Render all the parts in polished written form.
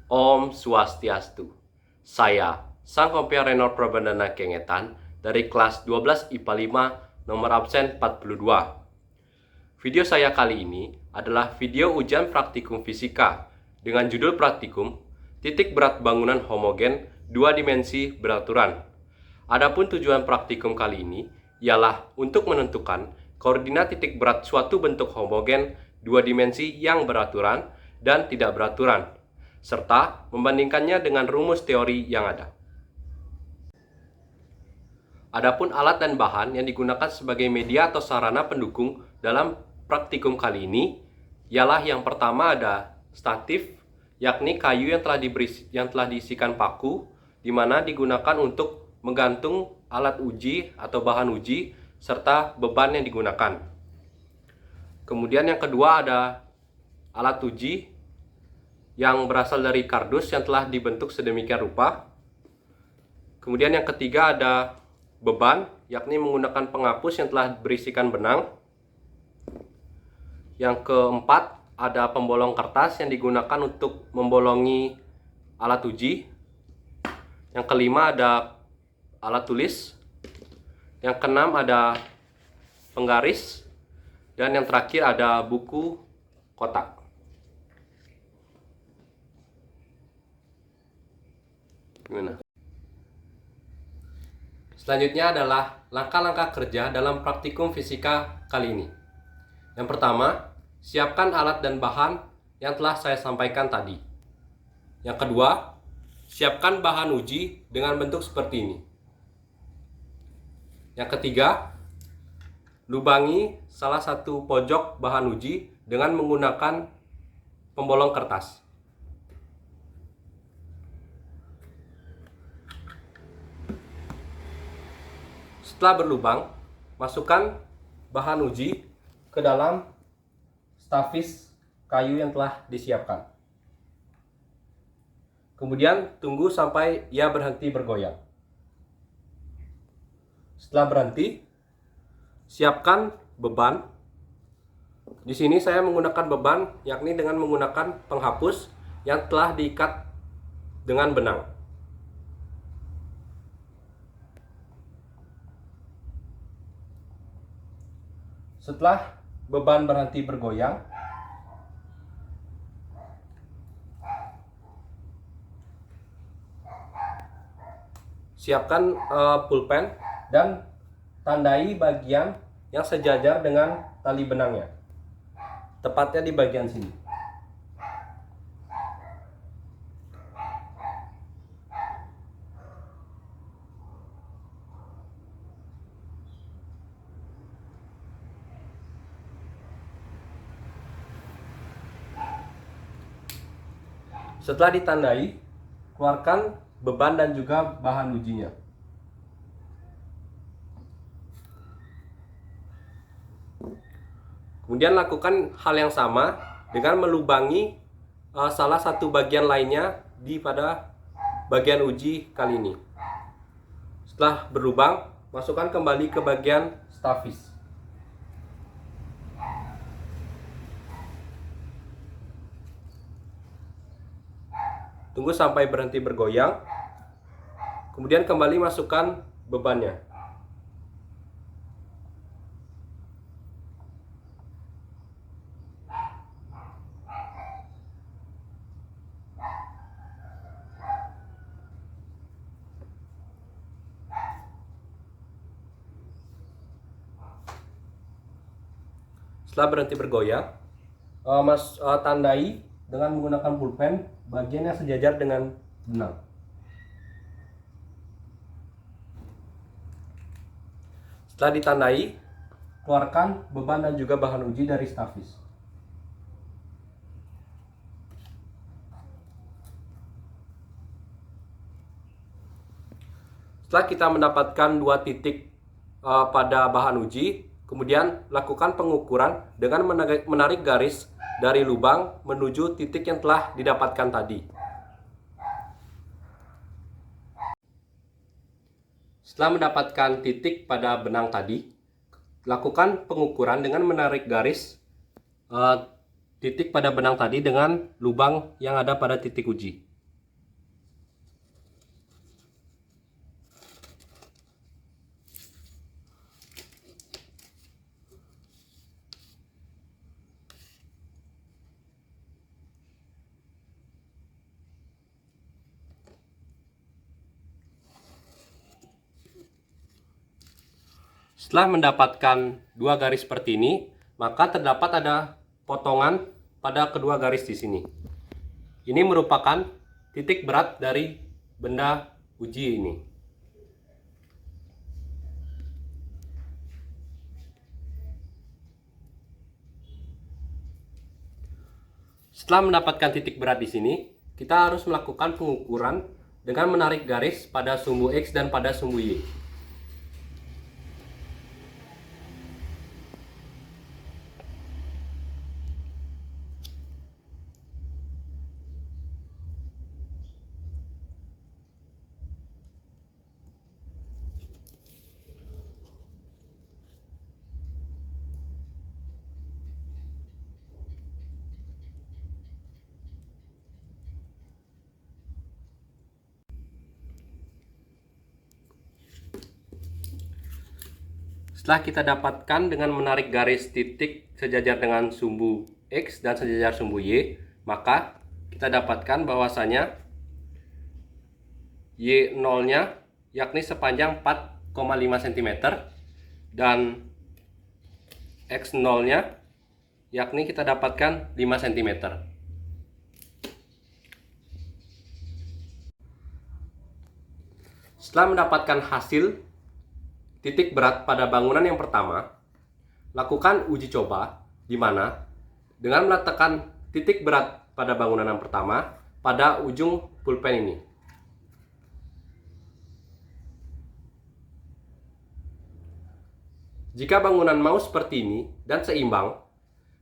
Om Swastiastu. Saya, Sang Kompiar Renor Prabandana Kengetan dari kelas 12 IPA 5 nomor absen 42. Video saya kali ini adalah video ujian praktikum fisika dengan judul praktikum titik berat bangunan homogen dua dimensi beraturan. Adapun tujuan praktikum kali ini ialah untuk menentukan koordinat titik berat suatu bentuk homogen dua dimensi yang beraturan dan tidak beraturan, serta membandingkannya dengan rumus teori yang ada. Adapun alat dan bahan yang digunakan sebagai media atau sarana pendukung dalam praktikum kali ini ialah yang pertama ada statif, yakni kayu yang telah diisikan paku, di mana digunakan untuk menggantung alat uji atau bahan uji serta beban yang digunakan. Kemudian yang kedua ada alat uji yang berasal dari kardus yang telah dibentuk sedemikian rupa. Kemudian yang ketiga ada beban, yakni menggunakan penghapus yang telah berisikan benang. Yang keempat ada pembolong kertas yang digunakan untuk membolongi alat uji. Yang kelima ada alat tulis. Yang keenam ada penggaris. Dan yang terakhir ada buku kotak. Gimana? Selanjutnya adalah langkah-langkah kerja dalam praktikum fisika kali ini. Yang pertama, siapkan alat dan bahan yang telah saya sampaikan tadi. Yang kedua, siapkan bahan uji dengan bentuk seperti ini. Yang ketiga, lubangi salah satu pojok bahan uji dengan menggunakan pembolong kertas. Setelah berlubang, masukkan bahan uji ke dalam stafis kayu yang telah disiapkan. Kemudian tunggu sampai ia berhenti bergoyang. Setelah berhenti, siapkan beban. Di sini saya menggunakan beban, yakni dengan menggunakan penghapus yang telah diikat dengan benang. Setelah beban berhenti bergoyang, siapkan pulpen dan tandai bagian yang sejajar dengan tali benangnya, tepatnya di bagian sini. Setelah ditandai, keluarkan beban dan juga bahan ujinya. Kemudian lakukan hal yang sama dengan melubangi salah satu bagian lainnya pada bagian uji kali ini. Setelah berlubang, masukkan kembali ke bagian stafis. Tunggu sampai berhenti bergoyang. Kemudian kembali masukkan bebannya. Setelah berhenti bergoyang, tandai dengan menggunakan pulpen bagian yang sejajar dengan benang. Setelah ditandai, keluarkan beban dan juga bahan uji dari stafis. Setelah kita mendapatkan dua titik pada bahan uji, kemudian lakukan pengukuran dengan menarik garis dari lubang menuju titik yang telah didapatkan tadi. Setelah mendapatkan titik pada benang tadi, lakukan pengukuran dengan menarik garis titik pada benang tadi dengan lubang yang ada pada titik uji. Setelah mendapatkan dua garis seperti ini, maka terdapat ada potongan pada kedua garis di sini. Ini merupakan titik berat dari benda uji ini. Setelah mendapatkan titik berat di sini, kita harus melakukan pengukuran dengan menarik garis pada sumbu X dan pada sumbu Y. Setelah kita dapatkan dengan menarik garis titik sejajar dengan sumbu X dan sejajar sumbu Y, maka kita dapatkan bahwasanya Y0-nya yakni sepanjang 4,5 cm dan X0-nya yakni kita dapatkan 5 cm. Setelah mendapatkan hasil titik berat pada bangunan yang pertama, lakukan uji coba di mana dengan meletakkan titik berat pada bangunan yang pertama pada ujung pulpen ini. Jika bangunan mau seperti ini dan seimbang,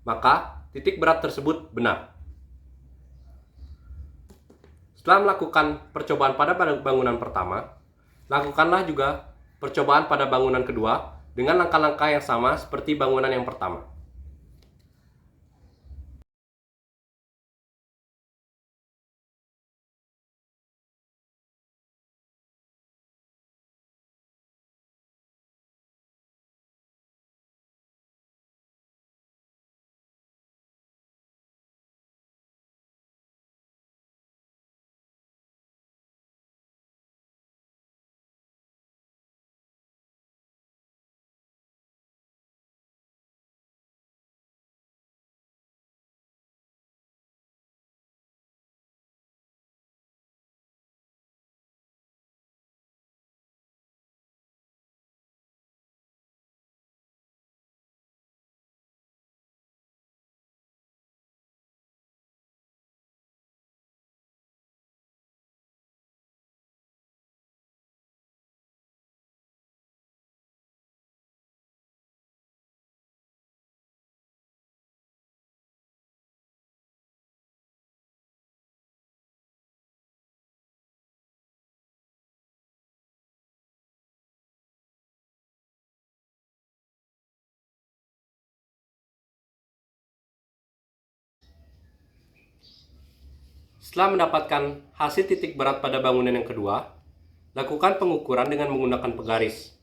maka titik berat tersebut benar. Setelah melakukan percobaan pada bangunan pertama, lakukanlah juga percobaan pada bangunan kedua dengan langkah-langkah yang sama seperti bangunan yang pertama. Setelah mendapatkan hasil titik berat pada bangunan yang kedua, lakukan pengukuran dengan menggunakan pegaris,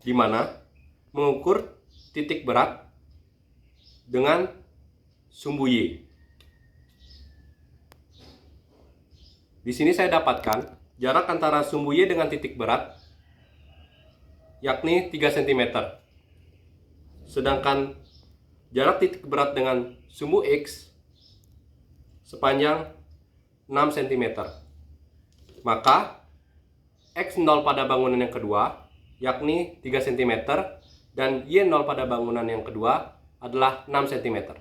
di mana mengukur titik berat dengan sumbu Y. Di sini saya dapatkan jarak antara sumbu Y dengan titik berat yakni 3 cm. Sedangkan jarak titik berat dengan sumbu X sepanjang 6 cm. Maka X0 pada bangunan yang kedua yakni 3 cm dan Y0 pada bangunan yang kedua adalah 6 cm.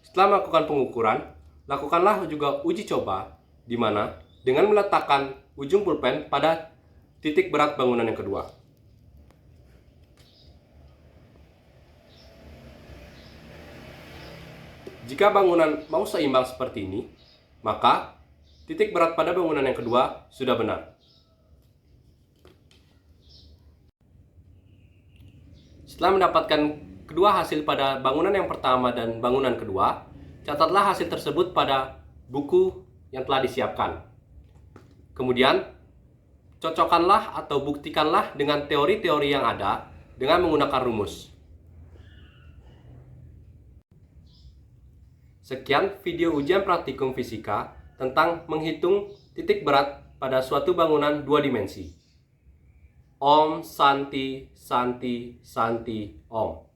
Setelah melakukan pengukuran, lakukanlah juga uji coba di mana dengan meletakkan ujung pulpen pada titik berat bangunan yang kedua. Jika bangunan mau seimbang seperti ini, maka titik berat pada bangunan yang kedua sudah benar. Setelah mendapatkan kedua hasil pada bangunan yang pertama dan bangunan kedua, catatlah hasil tersebut pada buku yang telah disiapkan. Kemudian, cocokkanlah atau buktikanlah dengan teori-teori yang ada dengan menggunakan rumus. Sekian video ujian praktikum fisika tentang menghitung titik berat pada suatu bangunan dua dimensi. Om Santi Santi Santi Om.